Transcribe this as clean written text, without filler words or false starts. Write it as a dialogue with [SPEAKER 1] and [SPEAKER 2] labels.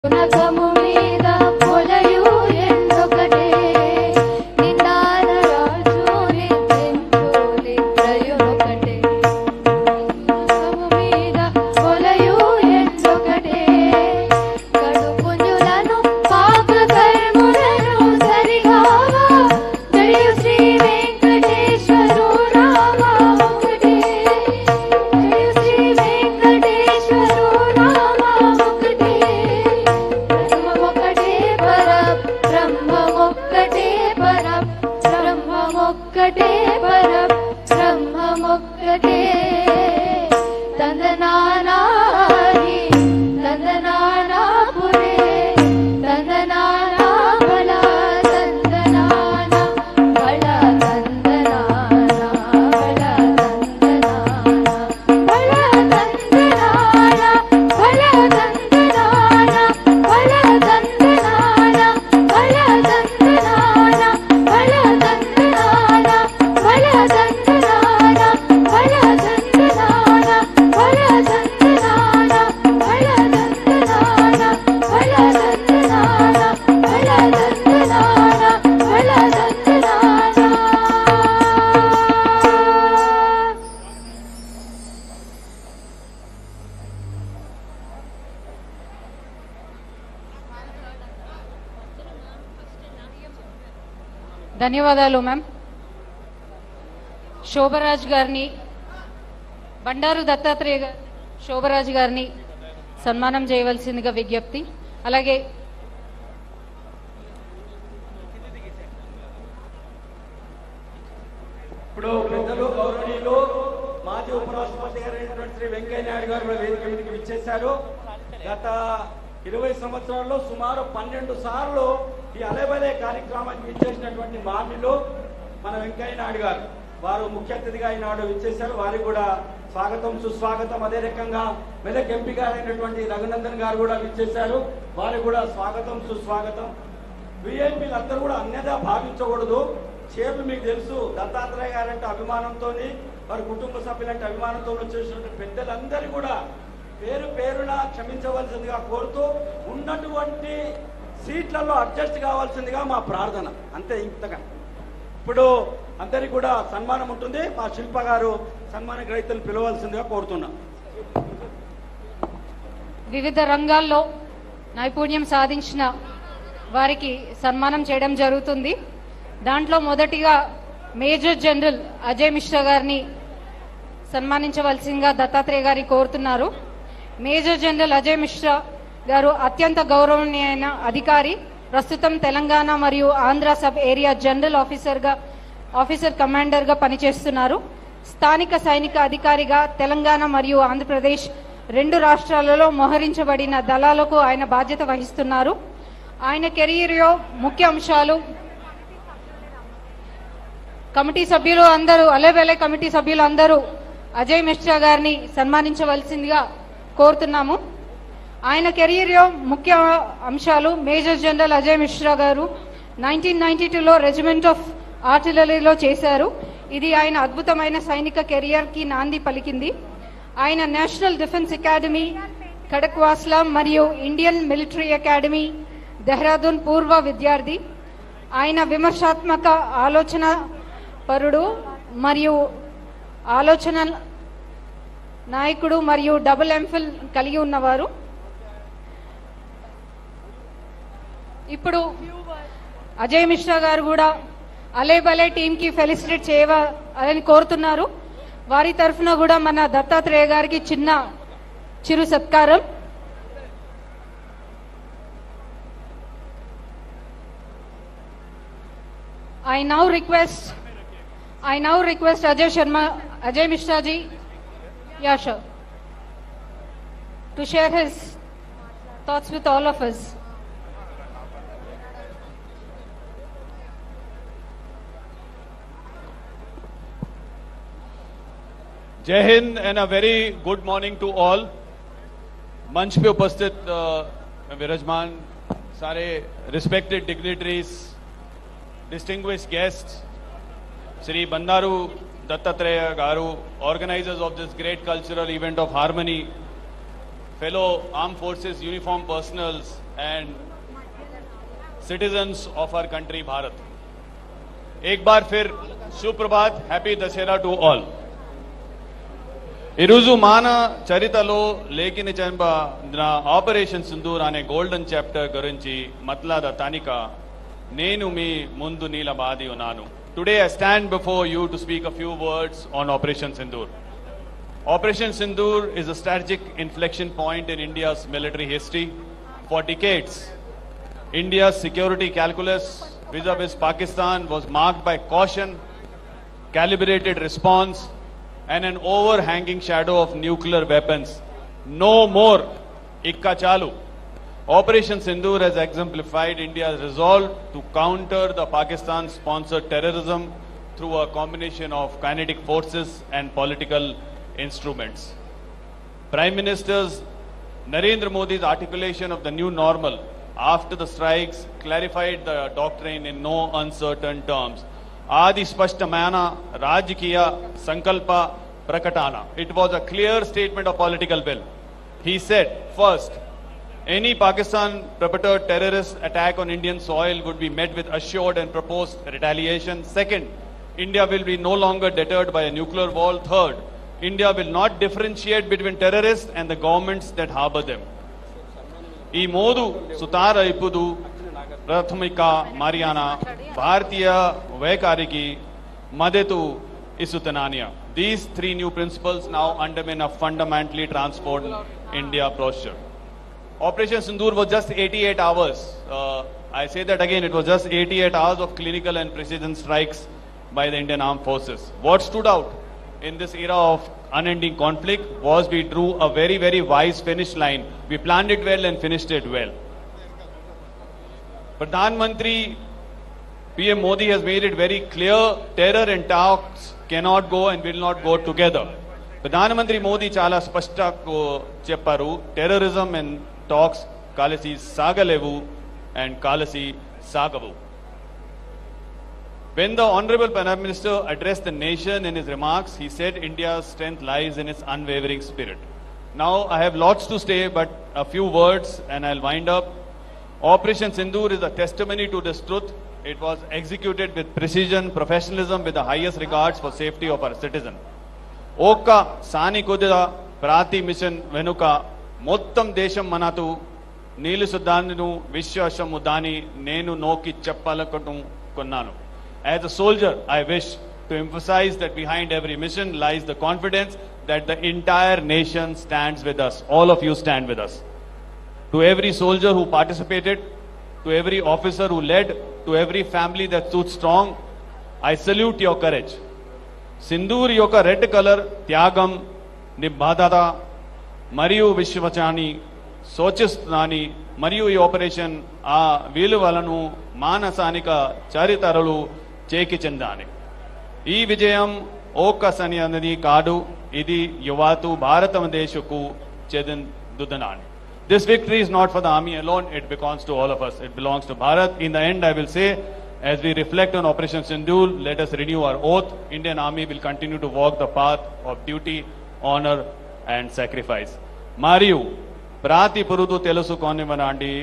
[SPEAKER 1] నగము మీద పొలయు ఎండొకటే నిదాన రాజు నిద్రించు నిద్రయునొకటే నగము మీద పొలయు ఎండొకటే కడుపుంజులను పాప కర్ములను సరిగావా జయు శ్రీ వెంకటేశ్వరు రామ ఒకటే జయు శ్రీ వెంకటేశ్వరు రామ ఒకటే బ్రహ్మమొక్కటే బ్రహ్మమొక్కటే తందనానాహి తందనానాపురే తందనానా బల తందనానా బల తందనానా బల తందనానా బల తందనానా బల తందనానా బల తందనానా బల తందనానా బల తందనానా బల తందనానా బల తందనానా బల తందనానా బల తందనానా బల తందనానా బల తందనానా బల తందనానా. ధన్యవాదాలు మ్యామ్. శోభరాజ్ గారిని, బండారు దత్తాత్రేయ గారు శోభరాజ్ గారిని సన్మానం చేయవలసిందిగా విజ్ఞప్తి. అలాగే
[SPEAKER 2] ఇప్పుడు పెద్దలు గౌరవనీయులు మాజీ ఉపరాష్ట్రపతి గారైనటువంటి శ్రీ వెంకయ్య నాయుడు గారు కూడా వేదిక మీదకి విచ్చేశారు. గత 20 సంవత్సరాల్లో సుమారు 12 సార్లు ఈ అలేబలే కార్యక్రమానికి విచ్చేసినటువంటి మాన్యులు మన వెంకయ్య నాయుడు గారు, వారు ముఖ్య అతిథిగా ఈనాడు విచ్చేశారు. వారికి కూడా స్వాగతం సుస్వాగతం. అదే రకంగా మెదక్ ఎంపీ గారైనటువంటి రఘునందన్ గారు కూడా విచ్చేశారు, వారికి కూడా స్వాగతం సుస్వాగతం. విఐపీలు అందరూ కూడా అన్యదా భావించకూడదు. చేర్లు మీకు తెలుసు, దత్తాత్రేయ గారంటే అభిమానంతో, వారి కుటుంబ సభ్యులంటే అభిమానంతో వచ్చేసినటువంటి పెద్దలందరూ కూడా పేరు పేరున క్షమించవలసిందిగా కోరుతూ ఉన్నటువంటి సీట్లలో అడ్జస్ట్ కావాల్సిందిగా మా ప్రార్థన, అంతే. ఇంతగా ఇప్పుడు అందరికి కూడా సన్మానం ఉంటుంది. మా శిల్ప గారు సన్మాన గ్రహీతలు పిలవలసిందిగా కోరుతున్నాం.
[SPEAKER 1] వివిధ రంగాల్లో నైపుణ్యం సాధించిన వారికి సన్మానం చేయడం జరుగుతుంది. దాంట్లో మొదటిగా మేజర్ జనరల్ అజయ్ మిశ్రా గారిని సన్మానించవలసిందిగా దత్తాత్రేయ గారి కోరుతున్నారు. మేజర్ జనరల్ అజయ్ మిశ్రా గారు అత్యంత గౌరవనీయమైన అధికారి. ప్రస్తుతం తెలంగాణ మరియు Andhra sub area general officer commander గా పనిచేస్తున్నారు. స్థానిక సైనిక అధికారిగా తెలంగాణ మరియు ఆంధ్రప్రదేశ్ 2 రాష్ట్రాలలో మోహరించబడిన దళాలకు ఆయన బాధ్యత వహిస్తున్నారు. ఆయన కెరీర్లో ముఖ్య అంశాలు కమిటీ సభ్యులు అందరూ అలేబెలే కమిటీ సభ్యులు అందరూ అజయ్ మిశ్రా గారిని సన్మానించవలసిందిగా కోరుతున్నాము. ఆయన కెరీర్లో ముఖ్య అంశాలు మేజర్ జనరల్ అజయ్ మిశ్రా గారు 1992లో రెజిమెంట్ ఆఫ్ ఆర్టిలరీలో చేశారు. ఇది ఆయన అద్భుతమైన సైనిక కెరియర్ కి నాంది పలికింది. ఆయన నేషనల్ డిఫెన్స్ అకాడమీ ఖడక్వాస్లా మరియు ఇండియన్ మిలిటరీ అకాడమీ దెహ్రాదూన్ పూర్వ విద్యార్థి. ఆయన విమర్శాత్మక ఆలోచన పరుడు మరియు ఆలోచన నాయకుడు మరియు డబుల్ ఎంఫిల్ కలిగి ఉన్నవారు. ఇప్పుడు అజయ్ మిశ్రా గారు కూడా అలేబలే టీమ్ కి ఫెలిసిటేట్ చేయాలని కోరుతున్నారు. వారి తరఫున కూడా మన దత్తాత్రేయ గారికి చిరు సత్కారం. I now request Ajay Mishra ji, yeah sure, to share his thoughts with all of us.
[SPEAKER 3] Jai Hind and a very good morning to all. मंच पे उपस्थित विराजमान सारे respected dignitaries, distinguished guest, Shri Bandaru Dattatreya garu, organizers of this great cultural event of harmony, fellow armed forces, uniformed personals, and citizens of our country, Bharat. एक बार फिर सुप्रभात, happy Dussehra to all. ఈరోజు మన చరిత్రలో లేఖిన ఆపరేషన్ సింధూర్ అనే గోల్డెన్ చాప్టర్ గురించి మాట్లాడటానిక నేను మీ ముందు నిలబడి ఉన్నాను. Today I stand before you to speak a few words on Operation Sindoor. Operation Sindoor is a strategic inflection point in India's military history. For decades, India's security calculus vis-a-vis Pakistan was marked by caution, calibrated response, and an overhanging shadow of nuclear weapons. No more Ikka Chalu. Operation Sindoor has exemplified India's resolve to counter the Pakistan-sponsored terrorism through a combination of kinetic forces and political instruments. Prime Minister Narendra Modi's articulation of the new normal after the strikes clarified the doctrine in no uncertain terms. Adi Spashtamana Rajakiya Sankalpa Prakatana. It was a clear statement of political will. He said, first, any Pakistan-perpetrated terrorist attack on Indian soil would be met with assured and proposed retaliation. Second, India will be no longer deterred by a nuclear wall. Third, India will not differentiate between terrorists and the governments that harbor them. ఈ మోదు సుతార ఇపుదు ప్రాథమిక మరియాన భారతీయ వైఖరికి మద్దతు ఇస్తున్నానియా. These three new principles now underpin a fundamentally transformed India posture. Operation Sindoor was just 88 hours. I say that again, it was just 88 hours of clinical and precision strikes by the Indian Armed Forces. What stood out in this era of unending conflict was we drew a very, very wise finish line. We planned it well and finished it well. Pradhan Mantri PM Modi has made it very clear, terror and talks cannot go and will not go together. Pradhan Mantri Modi chala spashta chepparu, terrorism and talks kalasi sagalevu and kalasi sagavu. When the Honorable Prime Minister addressed the nation in his remarks, he said India's strength lies in its unwavering spirit. Now, I have lots to say, but a few words and I'll wind up. Operation Sindoor is a testimony to this truth. It was executed with precision, professionalism, with the highest regards for safety of our citizen. Oka Sani Kudira Prati Mission Venuka Mottam Desham Manatu Neelu Sudanu Vishwashamudani Nenu Noki Chappalakotum Konanu. As a soldier, I wish to emphasize that behind every mission lies the confidence that the entire nation stands with us. All of you stand with us. To every soldier who participated, to every officer who led, to every family that stood strong, I salute your courage. Sindoor yoka red color, Tyagam, Nibbadata, Mariyu Vishwachani, Sochistani, Mariyu operation, Viluvalanu, Manasanika, Charitaralu, Cheki Chandani. ఈ విజయం ఓకసని అన్నది కాదు, ఇది యువతు భారతదేశకు చెందుతుందని. This victory is not for the army alone, it belongs to all of us. It belongs to Bharat. In the end, I will say, as we reflect on Operation Sindoor, let us renew our oath. Indian Army will continue to walk the path of duty, honor and sacrifice. Mariyu, Prati Purudu Telusu Konivandi,